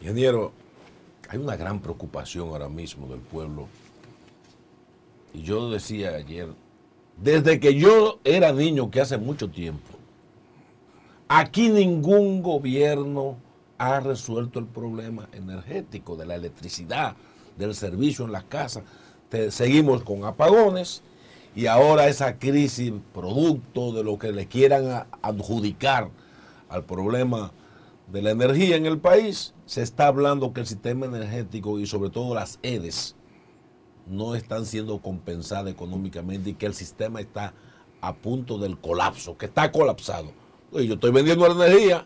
Ingeniero, hay una gran preocupación ahora mismo del pueblo. Y yo decía ayer, desde que yo era niño, que hace mucho tiempo, aquí ningún gobierno ha resuelto el problema energético de la electricidad, del servicio en las casas. Seguimos con apagones y ahora esa crisis, producto de lo que le quieran adjudicar al problema de la energía en el país, se está hablando que el sistema energético y sobre todo las EDES no están siendo compensadas económicamente y que el sistema está a punto del colapso, que está colapsado. Oye, yo estoy vendiendo la energía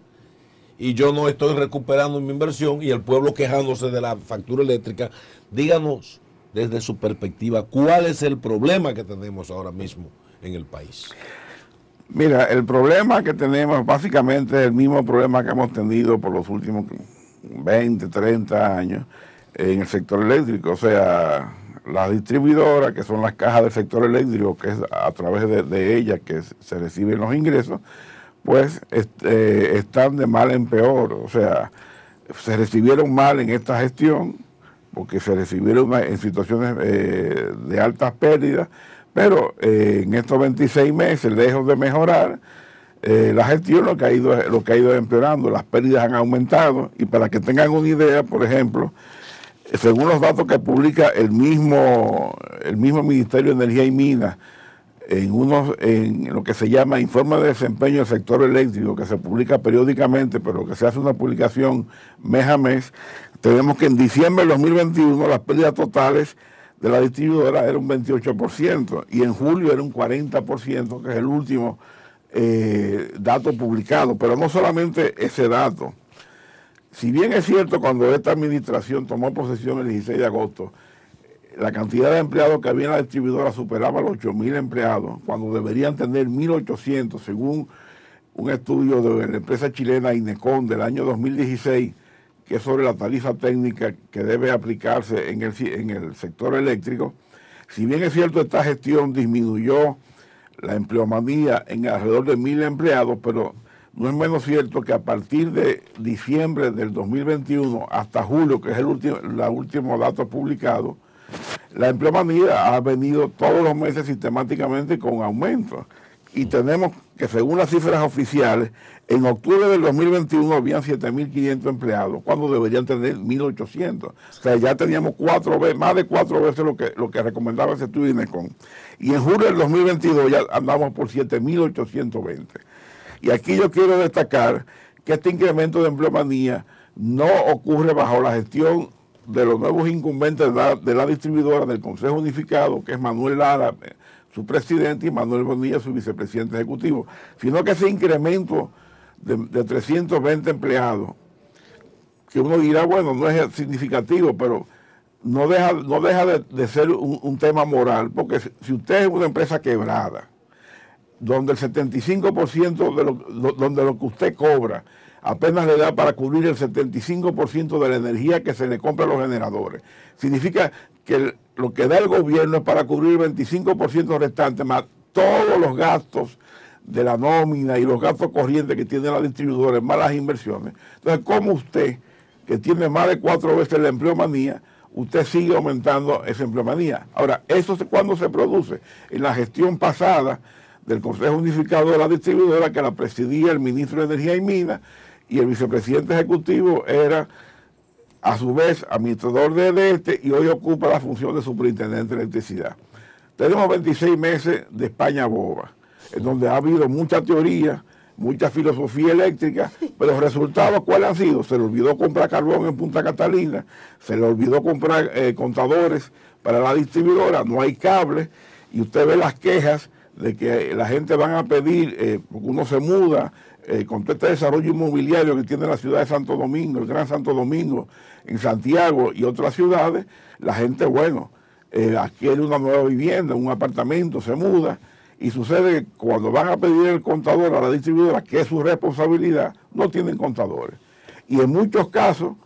y yo no estoy recuperando mi inversión y el pueblo quejándose de la factura eléctrica. Díganos desde su perspectiva, ¿cuál es el problema que tenemos ahora mismo en el país? Mira, el problema que tenemos básicamente es el mismo problema que hemos tenido por los últimos 20, 30 años en el sector eléctrico. O sea, las distribuidoras, que son las cajas del sector eléctrico, que es a través de ellas que se reciben los ingresos, pues están de mal en peor. O sea, se recibieron mal en esta gestión, porque se recibieron en situaciones de altas pérdidas, pero en estos 26 meses, lejos de mejorar, la gestión lo que ha ido empeorando, las pérdidas han aumentado, y para que tengan una idea, por ejemplo, según los datos que publica el mismo Ministerio de Energía y Minas, en lo que se llama Informe de Desempeño del Sector Eléctrico, que se publica periódicamente, pero que se hace una publicación mes a mes, tenemos que en diciembre del 2021 las pérdidas totales de la distribuidora era un 28% y en julio era un 40%, que es el último dato publicado. Pero no solamente ese dato. Si bien es cierto, cuando esta administración tomó posesión el 16 de agosto, la cantidad de empleados que había en la distribuidora superaba los 8.000 empleados, cuando deberían tener 1.800, según un estudio de la empresa chilena INECON del año 2016, que es sobre la tarifa técnica que debe aplicarse en el sector eléctrico. Si bien es cierto, esta gestión disminuyó la empleomanía en alrededor de 1.000 empleados, pero no es menos cierto que a partir de diciembre del 2021 hasta julio, que es el último dato publicado, la empleomanía ha venido todos los meses sistemáticamente con aumento. Y tenemos que, según las cifras oficiales, en octubre del 2021 habían 7.500 empleados, cuando deberían tener 1.800. O sea, ya teníamos más de cuatro veces lo que recomendaba ese estudio INECON. Y en julio del 2022 ya andamos por 7.820. Y aquí yo quiero destacar que este incremento de empleomanía no ocurre bajo la gestión de los nuevos incumbentes de la distribuidora del Consejo Unificado, que es Manuel Lara, su presidente, y Manuel Bonilla, su vicepresidente ejecutivo, sino que ese incremento de 320 empleados, que uno dirá, bueno, no es significativo, pero no deja de ser un tema moral, porque si usted es una empresa quebrada, donde el 75% donde lo que usted cobra apenas le da para cubrir el 75% de la energía que se le compra a los generadores, significa que lo que da el gobierno es para cubrir el 25% restante, más todos los gastos de la nómina y los gastos corrientes que tiene la distribuidora, más las inversiones. Entonces, ¿cómo usted, que tiene más de 4 veces la empleomanía, usted sigue aumentando esa empleomanía? Ahora, ¿eso cuándo se produce? En la gestión pasada del Consejo Unificado de la Distribuidora, que la presidía el ministro de Energía y Minas, y el vicepresidente ejecutivo era, a su vez, administrador de este, y hoy ocupa la función de superintendente de electricidad. Tenemos 26 meses de España boba, en donde ha habido mucha teoría, mucha filosofía eléctrica, pero los resultados, ¿cuáles han sido? Se le olvidó comprar carbón en Punta Catalina, se le olvidó comprar contadores para la distribuidora, no hay cables, y usted ve las quejas de que la gente van a pedir, porque uno se muda, con todo este desarrollo inmobiliario que tiene la ciudad de Santo Domingo, el Gran Santo Domingo, en Santiago y otras ciudades, la gente, bueno, adquiere una nueva vivienda, un apartamento, se muda, y sucede que cuando van a pedir el contador a la distribuidora, que es su responsabilidad, no tienen contadores. Y en muchos casos,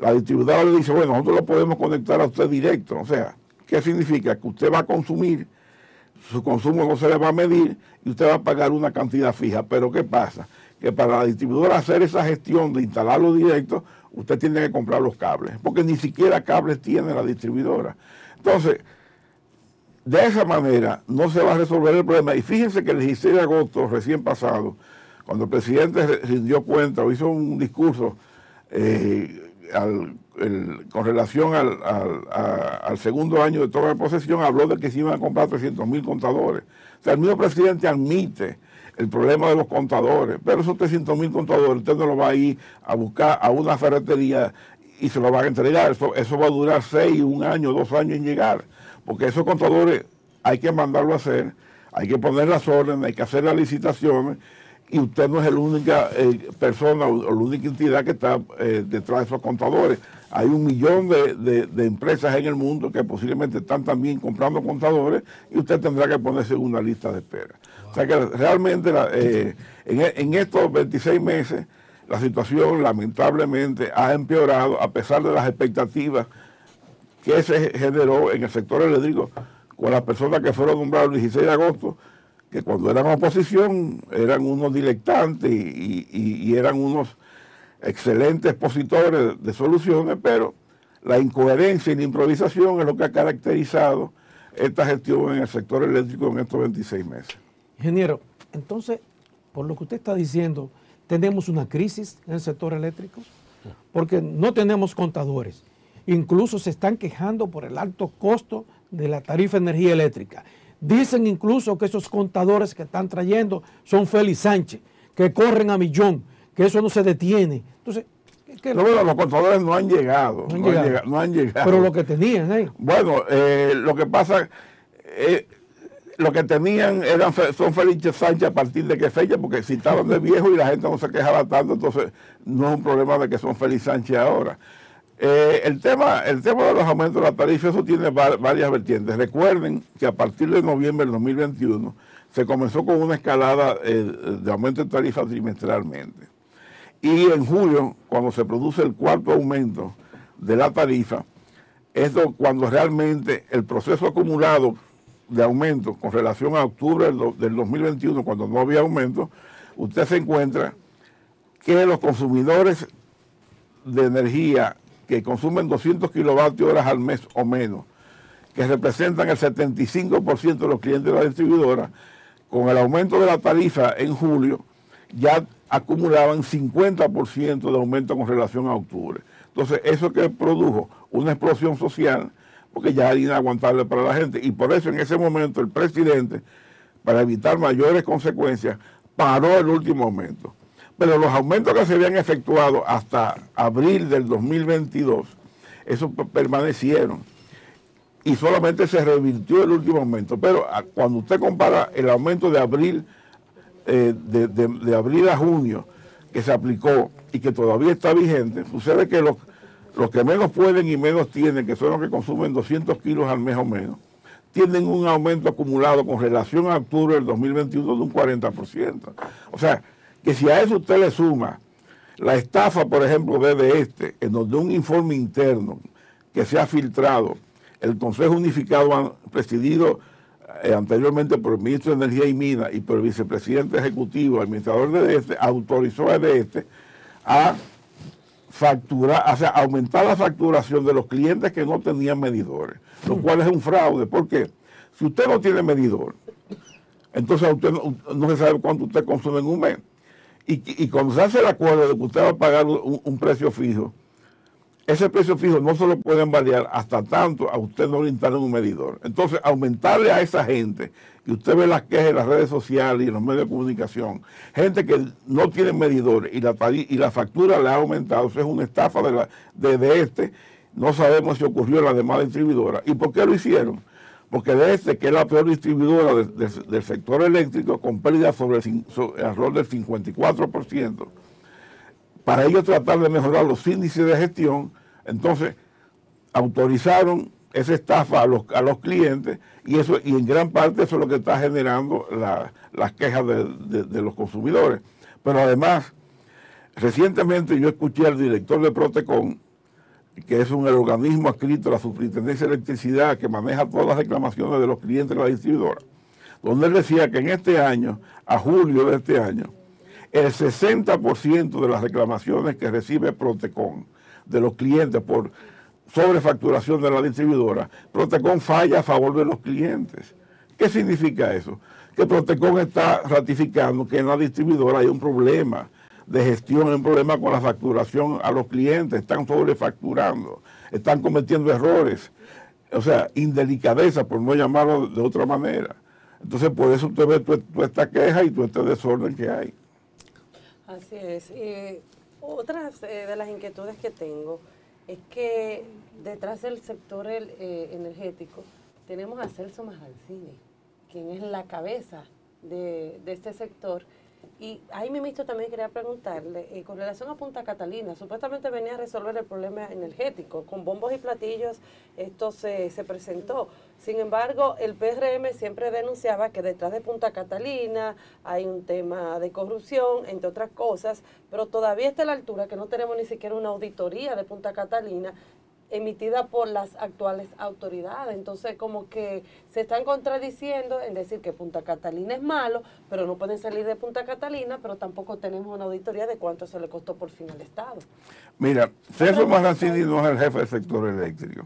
la distribuidora le dice, bueno, nosotros lo podemos conectar a usted directo. O sea, ¿qué significa? Que usted va a consumir, su consumo no se le va a medir y usted va a pagar una cantidad fija. Pero ¿qué pasa? Que para la distribuidora hacer esa gestión de instalarlo directo, usted tiene que comprar los cables, porque ni siquiera cables tiene la distribuidora. Entonces, de esa manera no se va a resolver el problema. Y fíjense que el 16 de agosto, recién pasado, cuando el presidente rindió cuenta o hizo un discurso con relación al segundo año de toma de posesión, habló de que se iban a comprar 300.000 contadores. O sea, el mismo presidente admite el problema de los contadores, pero esos 300.000 contadores usted no lo va a ir a buscar a una ferretería y se lo van a entregar. Eso va a durar 6, 1 año, 2 años en llegar, porque esos contadores hay que mandarlo a hacer, hay que poner las órdenes, hay que hacer las licitaciones, y usted no es la única persona o la única entidad que está detrás de esos contadores. Hay 1 millón de empresas en el mundo que posiblemente están también comprando contadores y usted tendrá que ponerse en una lista de espera. Wow. O sea que realmente en estos 26 meses la situación lamentablemente ha empeorado a pesar de las expectativas que se generó en el sector eléctrico con las personas que fueron nombradas el 16 de agosto, que cuando eran oposición eran unos dilectantes y eran unos excelentes expositores de soluciones, pero la incoherencia y la improvisación es lo que ha caracterizado esta gestión en el sector eléctrico en estos 26 meses. Ingeniero, entonces, por lo que usted está diciendo, ¿tenemos una crisis en el sector eléctrico? Porque no tenemos contadores. Incluso se están quejando por el alto costo de la tarifa de energía eléctrica. Dicen incluso que esos contadores que están trayendo son Félix Sánchez, que corren a millón, que eso no se detiene. Entonces, los contadores no han llegado. No han llegado. Pero lo que tenían, Bueno, lo que pasa, lo que tenían son Félix Sánchez a partir de qué fecha, porque si estaban de viejo y la gente no se quejaba tanto, entonces no es un problema de que son Félix Sánchez ahora. El tema de los aumentos de la tarifa, eso tiene varias vertientes. Recuerden que a partir de noviembre del 2021 se comenzó con una escalada de aumento de tarifa trimestralmente. Y en julio, cuando se produce el 4º aumento de la tarifa, esto cuando realmente el proceso acumulado de aumento con relación a octubre del 2021, cuando no había aumento, usted se encuentra que los consumidores de energía que consumen 200 kilovatios horas al mes o menos, que representan el 75% de los clientes de la distribuidora, con el aumento de la tarifa en julio, ya acumulaban 50% de aumento con relación a octubre. Entonces, eso que produjo una explosión social, porque ya era inaguantable para la gente, y por eso en ese momento el presidente, para evitar mayores consecuencias, paró el último aumento. Pero los aumentos que se habían efectuado hasta abril del 2022, esos permanecieron. Y solamente se revirtió el último aumento. Pero cuando usted compara el aumento de abril, de abril a junio, que se aplicó y que todavía está vigente, sucede que los que menos pueden y menos tienen, que son los que consumen 200 kilos al mes o menos, tienen un aumento acumulado con relación a octubre del 2021 de un 40%. O sea, que si a eso usted le suma la estafa, por ejemplo, en donde un informe interno que se ha filtrado, el Consejo Unificado presidido anteriormente por el ministro de Energía y Minas y por el vicepresidente ejecutivo, administrador de autorizó a a facturar, o sea, aumentar la facturación de los clientes que no tenían medidores, lo cual es un fraude. ¿Por qué? Si usted no tiene medidor, entonces usted no se sabe cuánto usted consume en un mes. Y cuando se hace el acuerdo de que usted va a pagar un precio fijo, ese precio fijo no se lo pueden variar hasta tanto a usted no le instalen un medidor. Entonces, aumentarle a esa gente, y usted ve las quejas en las redes sociales y en los medios de comunicación, gente que no tiene medidores y la factura le ha aumentado, eso es una estafa no sabemos si ocurrió en la demás distribuidora. ¿Y por qué lo hicieron? Porque que es la peor distribuidora del sector eléctrico, con pérdidas sobre alrededor del 54%, para ellos tratar de mejorar los índices de gestión, entonces autorizaron esa estafa a los clientes y en gran parte eso es lo que está generando las quejas de los consumidores. Pero además, recientemente yo escuché al director de Protecon, que es un organismo adscrito a la Superintendencia de Electricidad que maneja todas las reclamaciones de los clientes de la distribuidora, donde él decía que en este año, a julio de este año, el 60% de las reclamaciones que recibe Protecon de los clientes por sobrefacturación de la distribuidora, Protecon falla a favor de los clientes. ¿Qué significa eso? Que Protecon está ratificando que en la distribuidora hay un problema de gestión, hay un problema con la facturación a los clientes, están sobrefacturando, están cometiendo errores, o sea, indelicadeza, por no llamarlo de otra manera. Entonces, por eso usted ve toda esta queja y todo este desorden que hay. Así es. Otras de las inquietudes que tengo es que detrás del sector energético tenemos a Celso Maranzini, quien es la cabeza de este sector. Y ahí mismo también quería preguntarle, con relación a Punta Catalina, supuestamente venía a resolver el problema energético, con bombos y platillos esto se presentó. Sin embargo, el PRM siempre denunciaba que detrás de Punta Catalina hay un tema de corrupción, entre otras cosas, pero todavía está a la altura que no tenemos ni siquiera una auditoría de Punta Catalina emitida por las actuales autoridades. Entonces, como que se están contradiciendo en decir que Punta Catalina es malo, pero no pueden salir de Punta Catalina, pero tampoco tenemos una auditoría de cuánto se le costó por fin al Estado. Mira, Celso Maranzini no es el jefe del sector eléctrico.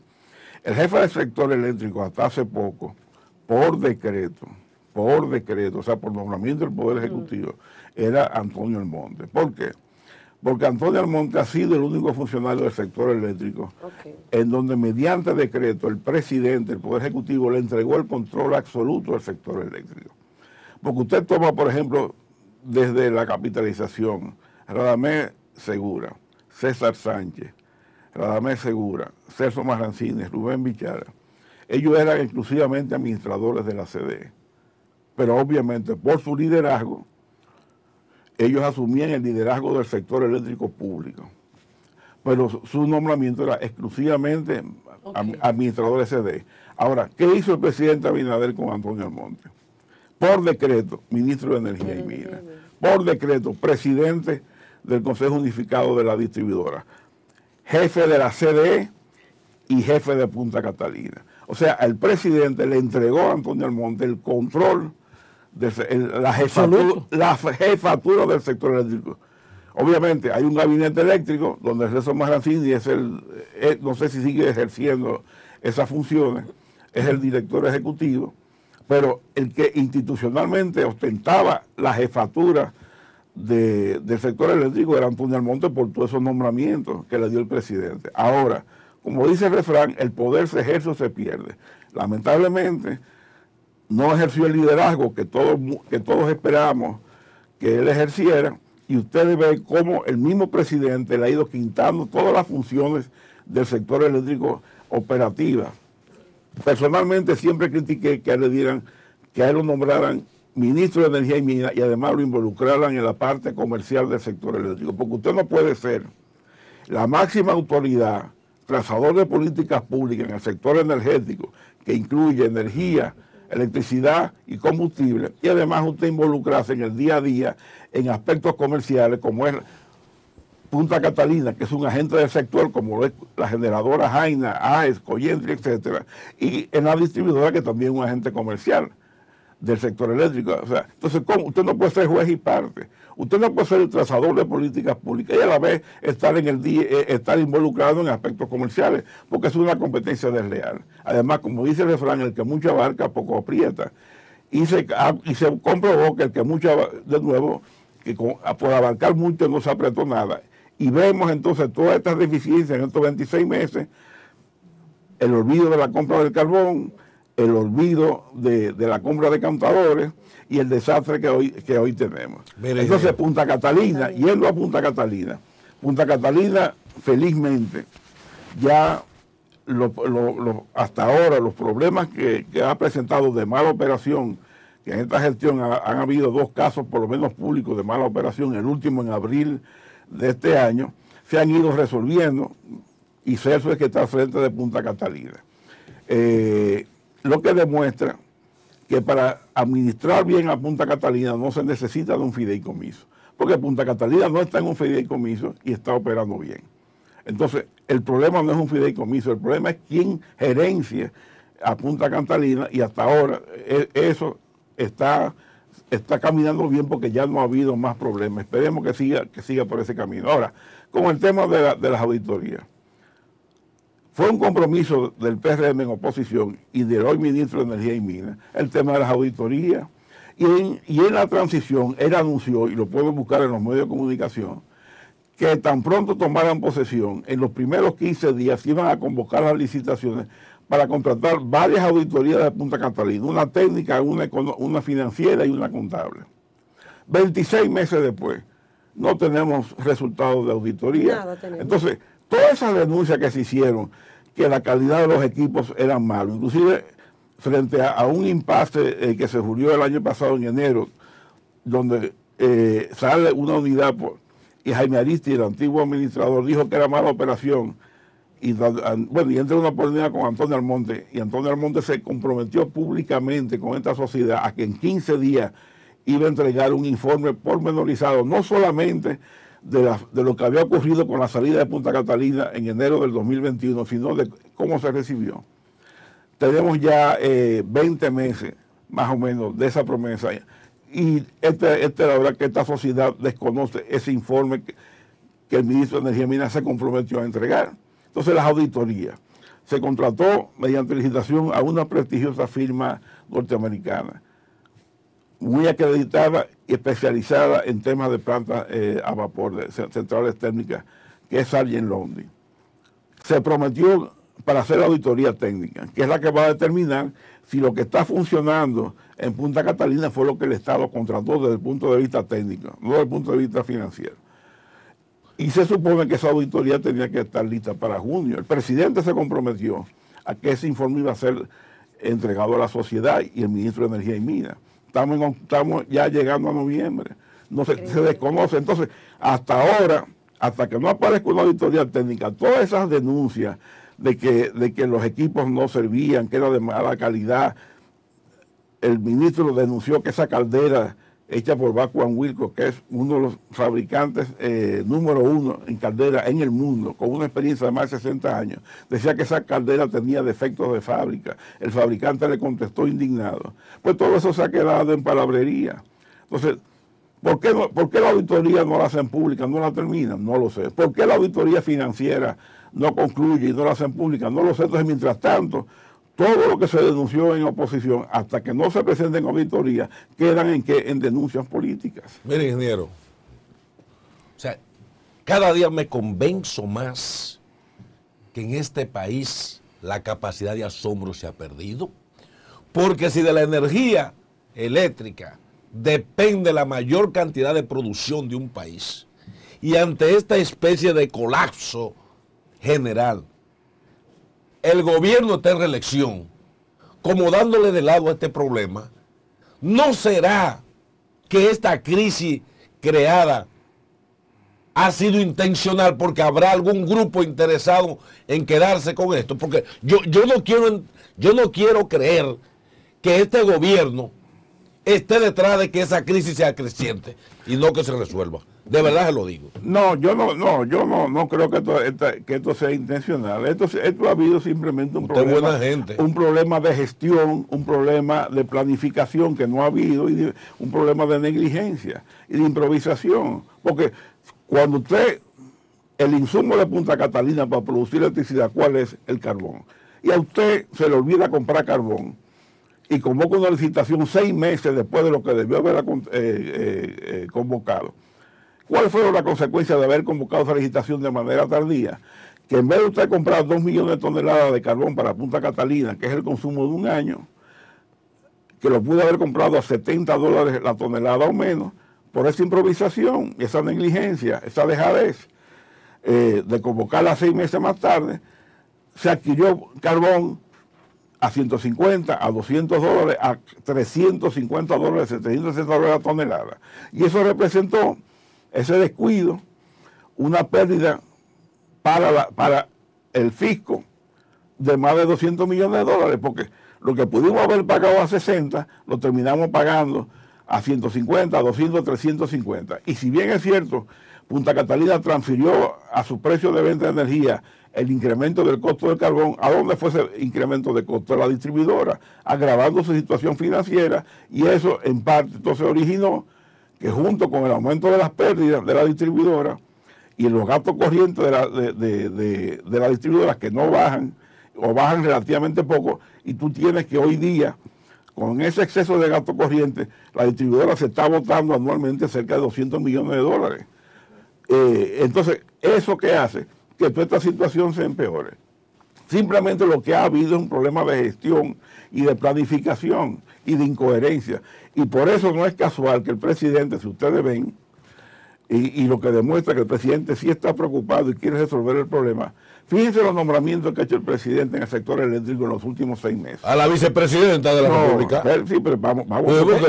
El jefe del sector eléctrico hasta hace poco, por decreto, o sea, por nombramiento del Poder Ejecutivo, era Antonio Almonte. ¿Por qué? Porque Antonio Almonte ha sido el único funcionario del sector eléctrico en donde mediante decreto el presidente, el Poder Ejecutivo, le entregó el control absoluto del sector eléctrico. Porque usted toma, por ejemplo, desde la capitalización, Radamés Segura, César Sánchez, Radamés Segura, Celso Maranzini, Rubén Bichara, ellos eran exclusivamente administradores de la CDE. Pero obviamente por su liderazgo, ellos asumían el liderazgo del sector eléctrico público, pero su nombramiento era exclusivamente administrador de CD. Ahora, ¿qué hizo el presidente Abinader con Antonio Almonte? Por decreto, ministro de Energía y Minas. Por decreto, presidente del Consejo Unificado de la Distribuidora. Jefe de la CDE y jefe de Punta Catalina. O sea, el presidente le entregó a Antonio Almonte el control de la jefatura del sector eléctrico. Obviamente hay un gabinete eléctrico donde Celso Maranzini es no sé si sigue ejerciendo esas funciones, es el director ejecutivo, pero el que institucionalmente ostentaba la jefatura del sector eléctrico era Antonio Almonte por todos esos nombramientos que le dio el presidente. Ahora, como dice el refrán, el poder se ejerce o se pierde. Lamentablemente, no ejerció el liderazgo que todos esperábamos que él ejerciera, y ustedes ven cómo el mismo presidente le ha ido quitando todas las funciones del sector eléctrico operativas. Personalmente siempre critiqué que a él lo nombraran ministro de Energía y Minas y además lo involucraran en la parte comercial del sector eléctrico, porque usted no puede ser la máxima autoridad, trazador de políticas públicas en el sector energético, que incluye energía, electricidad y combustible, y además usted involucrarse en el día a día en aspectos comerciales como es Punta Catalina, que es un agente del sector, como es la generadora Jaina, AES, Coyentri, etcétera, y en la distribuidora, que también es un agente comercial del sector eléctrico. O sea, entonces, ¿cómo? Usted no puede ser juez y parte. Usted no puede ser el trazador de políticas públicas y a la vez estar involucrado en aspectos comerciales, porque es una competencia desleal. Además, como dice el refrán, el que mucho abarca, poco aprieta. Y se comprobó que el que mucho, de nuevo, que por abarcar mucho no se apretó nada. Y vemos entonces todas estas deficiencias en estos 26 meses, el olvido de la compra del carbón, el olvido de la compra de contadores y el desastre que hoy tenemos. Entonces, Punta Catalina, yendo a Punta Catalina, felizmente, ya hasta ahora los problemas que ha presentado de mala operación, que en esta gestión han habido 2 casos por lo menos públicos de mala operación, el último en abril de este año, se han ido resolviendo y Celso es que está al frente de Punta Catalina. Lo que demuestra que para administrar bien a Punta Catalina no se necesita de un fideicomiso, porque Punta Catalina no está en un fideicomiso y está operando bien. Entonces, el problema no es un fideicomiso, el problema es quién gerencia a Punta Catalina, y hasta ahora eso está está caminando bien porque ya no ha habido más problemas. Esperemos que siga por ese camino. Ahora, con el tema de las auditorías. Fue un compromiso del PRM en oposición y del hoy ministro de Energía y Minas, el tema de las auditorías. Y en la transición, él anunció, y lo pueden buscar en los medios de comunicación, que tan pronto tomaran posesión, en los primeros 15 días iban a convocar las licitaciones para contratar varias auditorías de Punta Catalina, una técnica, una financiera y una contable. 26 meses después, no tenemos resultados de auditoría. Nada tenemos. Entonces, todas esas denuncias que se hicieron, que la calidad de los equipos eran malos, inclusive frente a un impasse que se ocurrió el año pasado en enero, donde sale una unidad y Jaime Aristi, el antiguo administrador, dijo que era mala operación, y entra una oportunidad con Antonio Almonte, y Antonio Almonte se comprometió públicamente con esta sociedad a que en 15 días iba a entregar un informe pormenorizado, no solamente de lo que había ocurrido con la salida de Punta Catalina en enero del 2021, sino de cómo se recibió. Tenemos ya 20 meses, más o menos, de esa promesa. Y la verdad que esta sociedad desconoce ese informe que el ministro de Energía y Minas se comprometió a entregar. Entonces, las auditorías. Se contrató mediante licitación a una prestigiosa firma norteamericana, muy acreditada y especializada en temas de plantas a vapor, de centrales térmicas, que es Sargent Lundy. Se prometió para hacer la auditoría técnica, que es la que va a determinar si lo que está funcionando en Punta Catalina fue lo que el Estado contrató desde el punto de vista técnico, no desde el punto de vista financiero. Y se supone que esa auditoría tenía que estar lista para junio. El presidente se comprometió a que ese informe iba a ser entregado a la sociedad y el ministro de Energía y Minas. Estamos ya llegando a noviembre, no se desconoce. Entonces, hasta ahora, hasta que no aparezca una auditoría técnica, todas esas denuncias de que los equipos no servían, que era de mala calidad, el ministro denunció que esa caldera hecha por Vacuum Wilco, que es uno de los fabricantes número 1 en caldera en el mundo, con una experiencia de más de 60 años, decía que esa caldera tenía defectos de fábrica. El fabricante le contestó indignado. Pues todo eso se ha quedado en palabrería. Entonces, ¿por qué la auditoría no la hacen pública, no la terminan? No lo sé. ¿Por qué la auditoría financiera no concluye y no la hacen pública? No lo sé. Entonces, mientras tanto, todo lo que se denunció en oposición, hasta que no se presenten auditorías, quedan en denuncias políticas. Mire, ingeniero, o sea, cada día me convenzo más que en este país la capacidad de asombro se ha perdido, porque si de la energía eléctrica depende la mayor cantidad de producción de un país, y ante esta especie de colapso general, el gobierno está en reelección, como dándole de lado a este problema, ¿no será que esta crisis creada ha sido intencional porque habrá algún grupo interesado en quedarse con esto? Porque yo no quiero creer que este gobierno esté detrás de que esa crisis sea creciente y no que se resuelva. De verdad se lo digo. No, yo no creo que esto sea intencional. Esto ha habido simplemente un problema de gestión, un problema de planificación que no ha habido, y un problema de negligencia y de improvisación. Porque cuando el insumo de Punta Catalina para producir electricidad, ¿cuál es? El carbón. Y a usted se le olvida comprar carbón y convoca una licitación 6 meses después de lo que debió haber convocado. ¿Cuál fue la consecuencia de haber convocado esa licitación de manera tardía? Que en vez de usted comprar 2 millones de toneladas de carbón para Punta Catalina, que es el consumo de un año, que lo pudo haber comprado a $70 la tonelada o menos, por esa improvisación, esa negligencia, esa dejadez de convocarla 6 meses más tarde, se adquirió carbón a 150, a $200, a $350, $760 la tonelada. Y eso representó, ese descuido, una pérdida para el fisco de más de $200 millones, porque lo que pudimos haber pagado a 60, lo terminamos pagando a 150, a 200, 350. Y si bien es cierto, Punta Catalina transfirió a su precio de venta de energía el incremento del costo del carbón. ¿A dónde fue ese incremento de costo? De la distribuidora, agravando su situación financiera, y eso en parte entonces originó que junto con el aumento de las pérdidas de la distribuidora y los gastos corrientes de la distribuidora que no bajan o bajan relativamente poco, y tú tienes que hoy día, con ese exceso de gasto corriente, la distribuidora se está botando anualmente cerca de $200 millones. Entonces, ¿eso qué hace? Que toda esta situación se empeore. Simplemente lo que ha habido es un problema de gestión y de planificación y de incoherencia. Y por eso no es casual que el presidente, si ustedes ven, y lo que demuestra que el presidente sí está preocupado y quiere resolver el problema, fíjense los nombramientos que ha hecho el presidente en el sector eléctrico en los últimos 6 meses. A la vicepresidenta de la República. Sí, pero vamos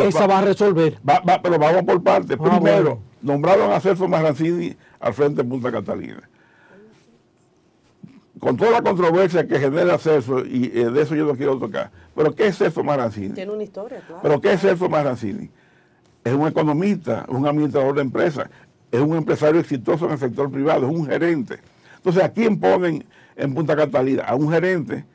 esa va a resolver. Pero vamos por partes. Primero, nombraron a Celso Marrancini al frente de Punta Catalina. Con toda la controversia que genera Celso, y de eso yo no quiero tocar, pero ¿qué es Celso Marrancini? Tiene una historia, claro. ¿Pero qué es Celso Marrancini? Es un economista, un administrador de empresas, es un empresario exitoso en el sector privado, es un gerente. Entonces, ¿a quién ponen en Punta Catalina? A un gerente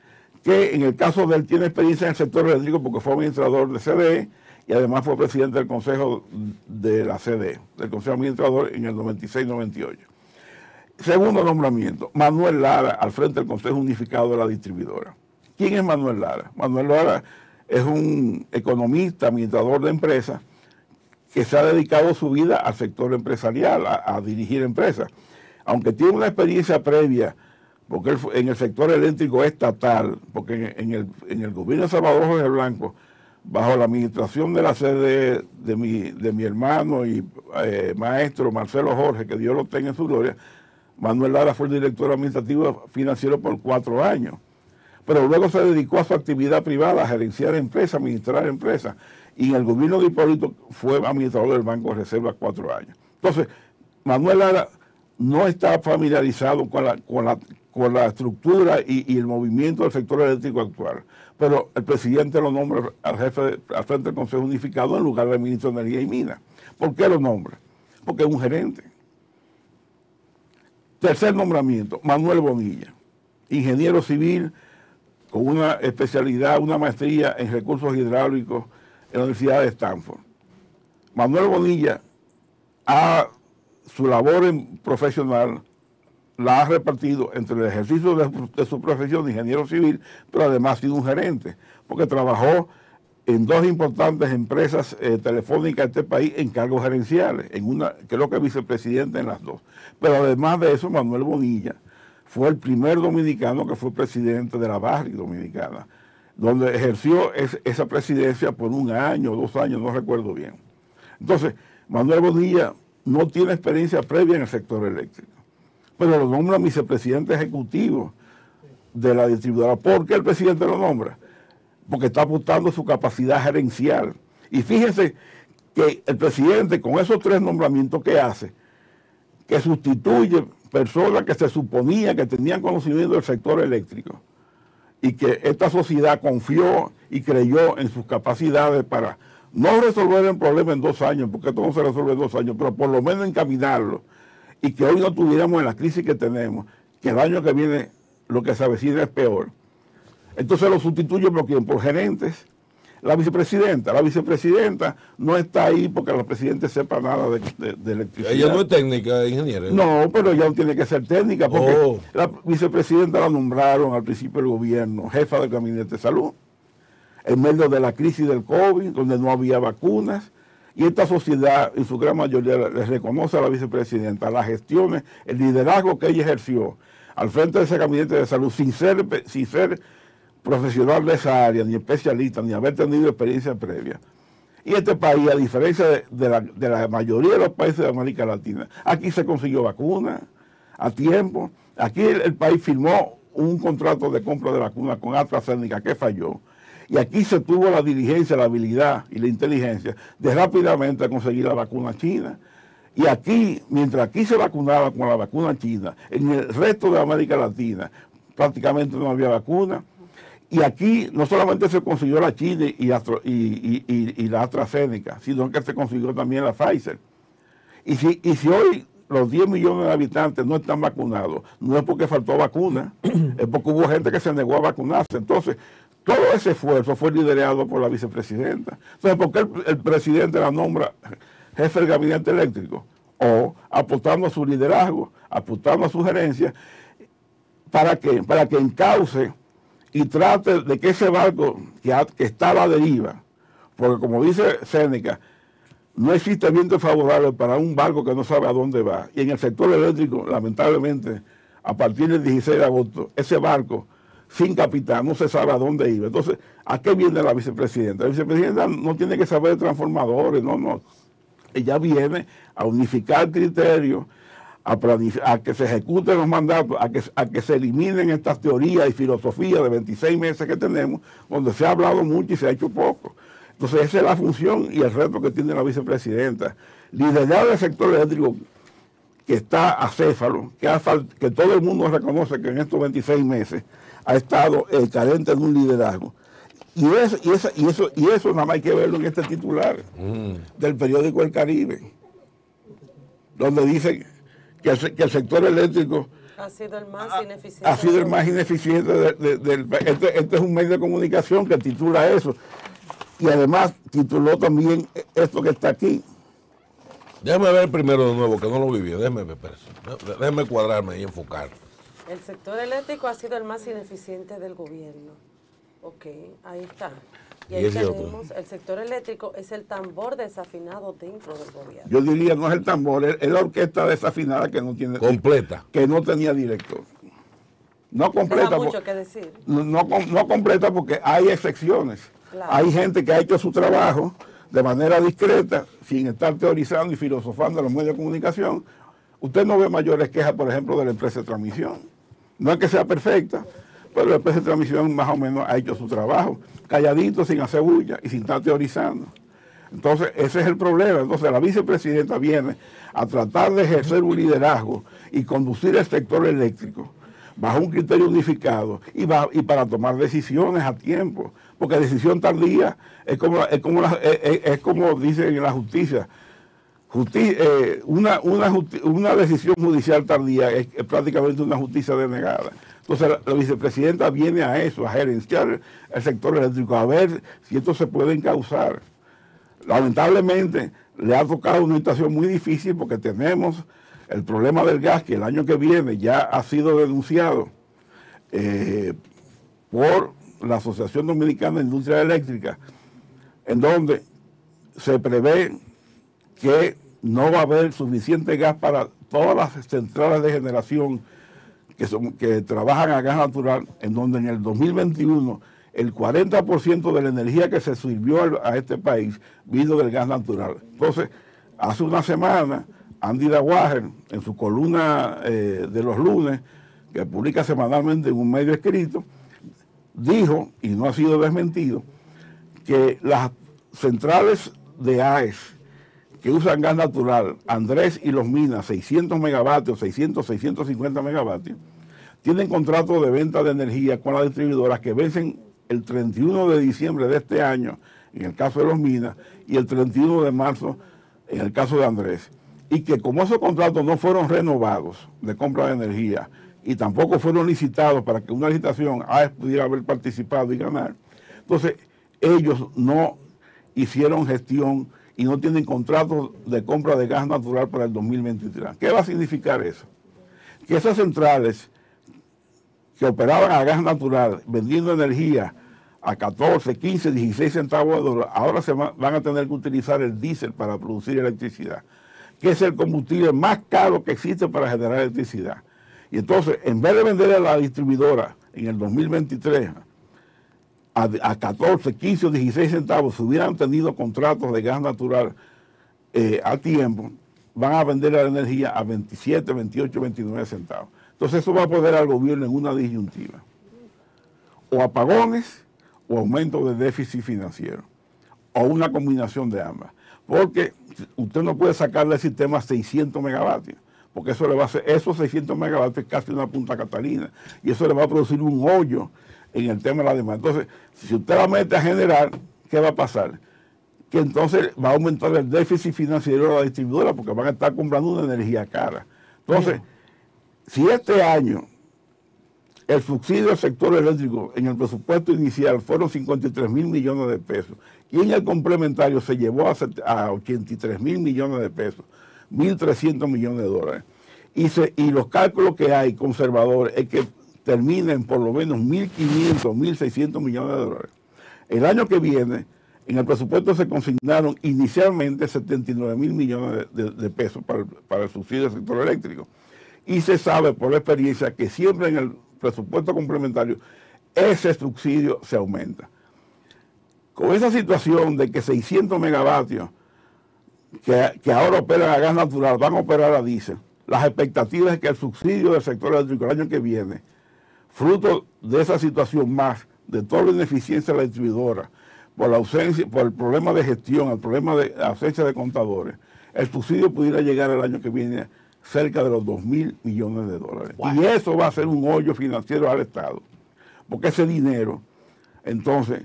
que en el caso de él tiene experiencia en el sector eléctrico porque fue administrador de CDE y además fue presidente del consejo de la CDE, del consejo administrador en el 96-98. Segundo nombramiento, Manuel Lara al frente del Consejo Unificado de la Distribuidora. ¿Quién es Manuel Lara? Manuel Lara es un economista, administrador de empresas, que se ha dedicado su vida al sector empresarial, a dirigir empresas. Aunque tiene una experiencia previa, porque él en el sector eléctrico estatal, porque en el gobierno de Salvador Jorge Blanco, bajo la administración de la sede de mi hermano y maestro Marcelo Jorge, que Dios lo tenga en su gloria, Manuel Lara fue el director administrativo financiero por 4 años. Pero luego se dedicó a su actividad privada, a gerenciar empresas, administrar empresas. Y en el gobierno de Hipólito fue administrador del Banco de Reserva 4 años. Entonces, Manuel Lara no está familiarizado con la estructura y el movimiento del sector eléctrico actual. Pero el presidente lo nombra al frente del Consejo Unificado en lugar del ministro de Energía y Minas. ¿Por qué lo nombra? Porque es un gerente. Tercer nombramiento, Manuel Bonilla, ingeniero civil con una especialidad, una maestría en recursos hidráulicos en la Universidad de Stanford. Manuel Bonilla, su labor profesional la ha repartido entre el ejercicio de su profesión de ingeniero civil, pero además ha sido un gerente, porque trabajó en 2 importantes empresas telefónicas de este país en cargos gerenciales, creo que vicepresidente en las 2. Pero además de eso, Manuel Bonilla fue el primer dominicano que fue presidente de la Barri Dominicana, donde ejerció esa presidencia por 1 año o 2 años, no recuerdo bien. Entonces, Manuel Bonilla no tiene experiencia previa en el sector eléctrico, pero lo nombra vicepresidente ejecutivo de la distribuidora. ¿Por qué el presidente lo nombra? Porque está apuntando su capacidad gerencial. Y fíjense que el presidente, con esos 3 nombramientos que hace, que sustituye personas que se suponía que tenían conocimiento del sector eléctrico, y que esta sociedad confió y creyó en sus capacidades para no resolver el problema en 2 años, porque esto no se resuelve en 2 años, pero por lo menos encaminarlo, y que hoy no tuviéramos en la crisis que tenemos, que el año que viene lo que se avecina es peor. Entonces lo sustituye por quién, por gerentes. La vicepresidenta no está ahí porque la presidenta sepa nada de electricidad. Ella no es técnica, ingeniera. No, pero ella no tiene que ser técnica, porque la vicepresidenta la nombraron al principio del gobierno jefa del Gabinete de Salud, en medio de la crisis del COVID, donde no había vacunas, y esta sociedad, en su gran mayoría, les reconoce a la vicepresidenta las gestiones, el liderazgo que ella ejerció al frente de ese Gabinete de Salud, sin ser profesional de esa área, ni especialista, ni haber tenido experiencia previa. Y este país, a diferencia de la mayoría de los países de América Latina, aquí se consiguió vacuna a tiempo. Aquí el país firmó un contrato de compra de vacunas con AstraZeneca que falló. Y aquí se tuvo la diligencia, la habilidad y la inteligencia de rápidamente conseguir la vacuna china. Y aquí, mientras aquí se vacunaba con la vacuna china, en el resto de América Latina prácticamente no había vacuna. Y aquí no solamente se consiguió la China y la AstraZeneca, sino que se consiguió también la Pfizer. Y si hoy los 10 millones de habitantes no están vacunados, no es porque faltó vacuna, es porque hubo gente que se negó a vacunarse. Entonces, todo ese esfuerzo fue liderado por la vicepresidenta. Entonces, ¿por qué el presidente la nombra jefe del gabinete eléctrico? O apostando a su liderazgo, apostando a su gerencia, ¿para qué? Para que encauce y trate de que ese barco que está a la deriva, porque como dice Séneca, no existe viento favorable para un barco que no sabe a dónde va. Y en el sector eléctrico, lamentablemente, a partir del 16 de agosto, ese barco sin capitán no se sabe a dónde iba. Entonces, ¿a qué viene la vicepresidenta? La vicepresidenta no tiene que saber de transformadores, no. Ella viene a unificar criterios, a que se ejecuten los mandatos, a que se eliminen estas teorías y filosofías de 26 meses que tenemos, donde se ha hablado mucho y se ha hecho poco. Entonces esa es la función y el reto que tiene la vicepresidenta. Liderar el sector eléctrico que está acéfalo, que todo el mundo reconoce que en estos 26 meses ha estado carente de un liderazgo. Y eso nada más hay que verlo en este titular del periódico El Caribe, donde dice que el sector eléctrico ha sido el más ineficiente. Ha sido el más ineficiente este es un medio de comunicación que titula eso. Y además tituló también esto que está aquí. Déjame ver primero de nuevo, que no lo viví. Déjame cuadrarme y enfocar. El sector eléctrico ha sido el más ineficiente del gobierno. Ok, ahí está. Y ahí tenemos, el sector eléctrico es el tambor desafinado dentro del gobierno. Yo diría, no es el tambor, es la orquesta desafinada que no tiene... Completa. Que no tenía director. No completa. Mucho que decir. No completa porque hay excepciones. Claro. Hay gente que ha hecho su trabajo de manera discreta, sin estar teorizando y filosofando en los medios de comunicación. Usted no ve mayores quejas, por ejemplo, de la empresa de transmisión. No es que sea perfecta, pero la empresa de transmisión más o menos ha hecho su trabajo, calladito, sin hacer bulla y sin estar teorizando. Entonces, ese es el problema. Entonces, la vicepresidenta viene a tratar de ejercer un liderazgo y conducir el sector eléctrico bajo un criterio unificado y para tomar decisiones a tiempo. Porque decisión tardía es como dicen en la justicia. Una decisión judicial tardía es prácticamente una justicia denegada. Entonces la vicepresidenta viene a eso, a gerenciar el sector eléctrico, a ver si esto se puede encauzar. Lamentablemente le ha tocado una situación muy difícil porque tenemos el problema del gas que el año que viene ya ha sido denunciado por la Asociación Dominicana de Industria Eléctrica, en donde se prevé que no va a haber suficiente gas para todas las centrales de generación que trabajan a gas natural, en donde en el 2021 el 40% de la energía que se sirvió a este país vino del gas natural. Entonces, hace una semana, Andy Dawager, en su columna de los lunes, que publica semanalmente en un medio escrito, dijo, y no ha sido desmentido, que las centrales de AES que usan gas natural, Andrés y Los Minas, 600 megavatios, 650 megavatios, tienen contratos de venta de energía con las distribuidoras que vencen el 31 de diciembre de este año, en el caso de Los Minas, y el 31 de marzo, en el caso de Andrés. Y que como esos contratos no fueron renovados de compra de energía y tampoco fueron licitados para que una licitación AES pudiera haber participado y ganar, entonces ellos no hicieron gestión y no tienen contratos de compra de gas natural para el 2023. ¿Qué va a significar eso? Que esas centrales que operaban a gas natural vendiendo energía a 14, 15, 16 centavos de dólar, ahora van a tener que utilizar el diésel para producir electricidad, que es el combustible más caro que existe para generar electricidad. Y entonces, en vez de vender a la distribuidora en el 2023 a 14, 15 o 16 centavos, si hubieran tenido contratos de gas natural a tiempo, van a vender la energía a 27, 28, 29 centavos. Entonces eso va a poner al gobierno en una disyuntiva. O apagones o aumento de déficit financiero. O una combinación de ambas. Porque usted no puede sacarle del sistema 600 megavatios. Porque eso le va a hacer, esos 600 megavatios es casi una Punta Catalina. Y eso le va a producir un hoyo en el tema de la demanda. Entonces, si usted la mete a generar, ¿qué va a pasar? que entonces va a aumentar el déficit financiero de la distribuidora porque van a estar comprando una energía cara. Entonces, si este año el subsidio al sector eléctrico en el presupuesto inicial fueron 53 mil millones de pesos y en el complementario se llevó a 83 mil millones de pesos, 1.300 millones de dólares. Y los cálculos que hay conservadores es que terminen por lo menos 1.500, 1.600 millones de dólares. El año que viene, en el presupuesto se consignaron inicialmente 79 mil millones de pesos para el subsidio del sector eléctrico. Y se sabe por la experiencia que siempre en el presupuesto complementario ese subsidio se aumenta. Con esa situación de que 600 megavatios que ahora operan a gas natural van a operar a diésel, las expectativas es que el subsidio del sector eléctrico el año que viene, fruto de esa situación más, de toda la ineficiencia de la distribuidora, por la ausencia, por el problema de gestión, el problema de ausencia de contadores, el subsidio pudiera llegar el año que viene cerca de los 2.000 millones de dólares. Wow. Y eso va a ser un hoyo financiero al Estado, porque ese dinero, entonces,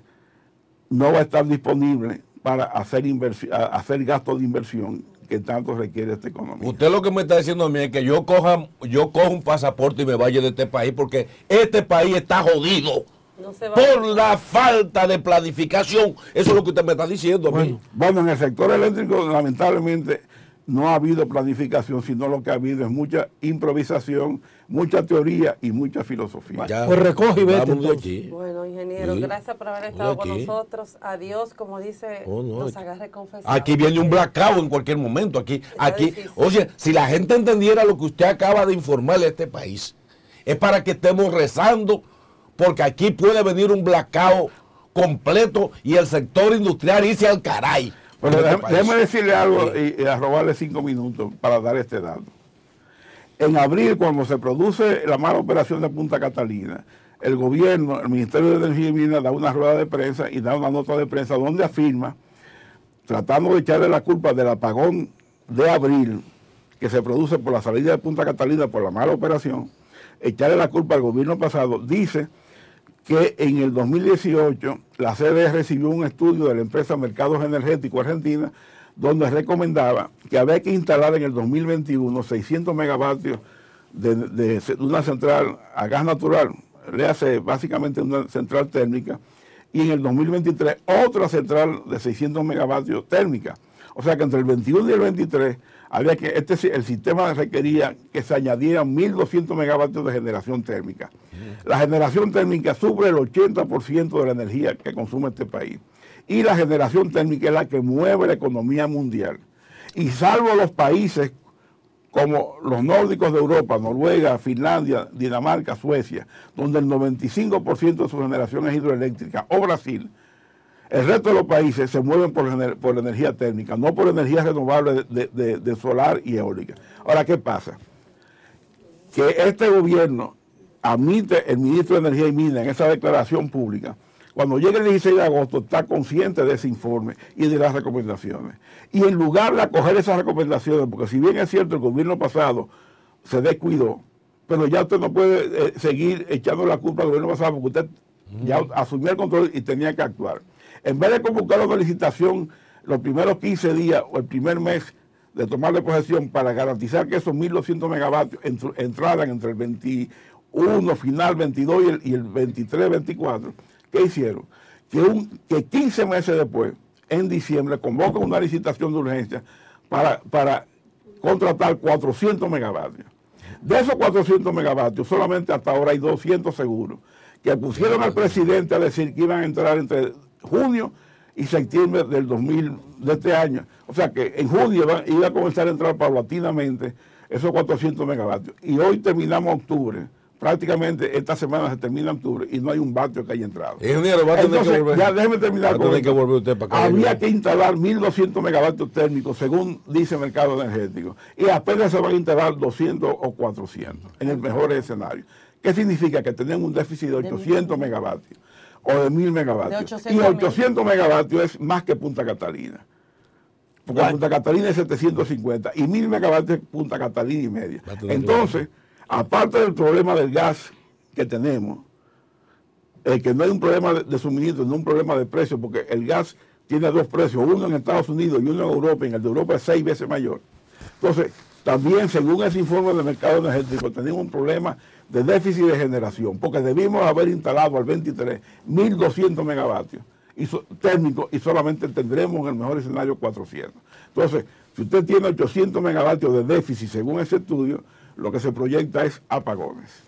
no va a estar disponible para hacer gastos de inversión que tanto requiere esta economía. Usted lo que me está diciendo a mí es que yo cojo un pasaporte y me vaya de este país, porque este país está jodido. No se va por la falta de planificación. Eso es lo que usted me está diciendo a mí. Bueno, en el sector eléctrico, lamentablemente, no ha habido planificación, sino lo que ha habido es mucha improvisación, mucha teoría y mucha filosofía. Ya, pues recoge y vete. Bueno, ingeniero, sí, gracias por haber estado con nosotros. Adiós, como dice, nos agarre confesión. Aquí viene un blackout en cualquier momento. Aquí, oye, si la gente entendiera lo que usted acaba de informarle a este país, es para que estemos rezando, porque aquí puede venir un blackout completo y el sector industrial irse al caray. Bueno, déjeme decirle algo y a robarle 5 minutos para dar este dato. En abril, cuando se produce la mala operación de Punta Catalina, el gobierno, el Ministerio de Energía y Minas da una rueda de prensa y da una nota de prensa donde afirma, tratando de echarle la culpa del apagón de abril que se produce por la salida de Punta Catalina por la mala operación, echarle la culpa al gobierno pasado, dice que en el 2018 la CDE recibió un estudio de la empresa Mercados Energéticos Argentina donde recomendaba que había que instalar en el 2021 600 megavatios de una central a gas natural, le hace básicamente una central térmica, y en el 2023 otra central de 600 megavatios térmica. O sea que entre el 21 y el 23 había que el sistema requería que se añadieran 1.200 megavatios de generación térmica. La generación térmica sufre el 80% de la energía que consume este país. Y la generación térmica es la que mueve la economía mundial. Y salvo los países como los nórdicos de Europa, Noruega, Finlandia, Dinamarca, Suecia, donde el 95% de su generación es hidroeléctrica, o Brasil, el resto de los países se mueven por la energía térmica, no por energía renovable de solar y eólica. Ahora, ¿qué pasa? Que este gobierno admite, el ministro de Energía y Minas, en esa declaración pública, cuando llegue el 16 de agosto, está consciente de ese informe y de las recomendaciones. Y en lugar de acoger esas recomendaciones, porque si bien es cierto, el gobierno pasado se descuidó, pero ya usted no puede seguir echando la culpa al gobierno pasado, porque usted ya asumió el control y tenía que actuar. En vez de convocar una licitación los primeros 15 días o el primer mes de tomar de posesión para garantizar que esos 1.200 megavatios entraran entre el 21, final 22 y el 23, 24, ¿qué hicieron? Que 15 meses después, en diciembre, convocan una licitación de urgencia para contratar 400 megavatios. De esos 400 megavatios, solamente hasta ahora hay 200 seguros, que pusieron al presidente a decir que iban a entrar entre junio y septiembre de este año. O sea que en junio iba a comenzar a entrar paulatinamente esos 400 megavatios. Y hoy terminamos octubre. Prácticamente esta semana se termina octubre y no hay un vatio que haya entrado. Ingeniero, va a tener que volver. Ya déjeme terminar con esto. Que volver usted para acá. Había que instalar 1.200 megavatios térmicos, según dice el mercado energético. Y apenas se van a instalar 200 o 400, en el mejor escenario. ¿Qué significa? Que tenemos un déficit de 800 megavatios o de 1.000 megavatios. Y 800 megavatios es más que Punta Catalina. Porque Punta Catalina es 750 y 1.000 megavatios es Punta Catalina y media. Entonces, aparte del problema del gas que tenemos, que no hay un problema de suministro, no un problema de precio, porque el gas tiene dos precios, uno en Estados Unidos y uno en Europa, y en el de Europa es 6 veces mayor. Entonces, también según ese informe del mercado energético, tenemos un problema de déficit de generación, porque debimos haber instalado al 23 1.200 megavatios térmicos y solamente tendremos en el mejor escenario 400. Entonces, si usted tiene 800 megavatios de déficit según ese estudio, lo que se proyecta es apagones.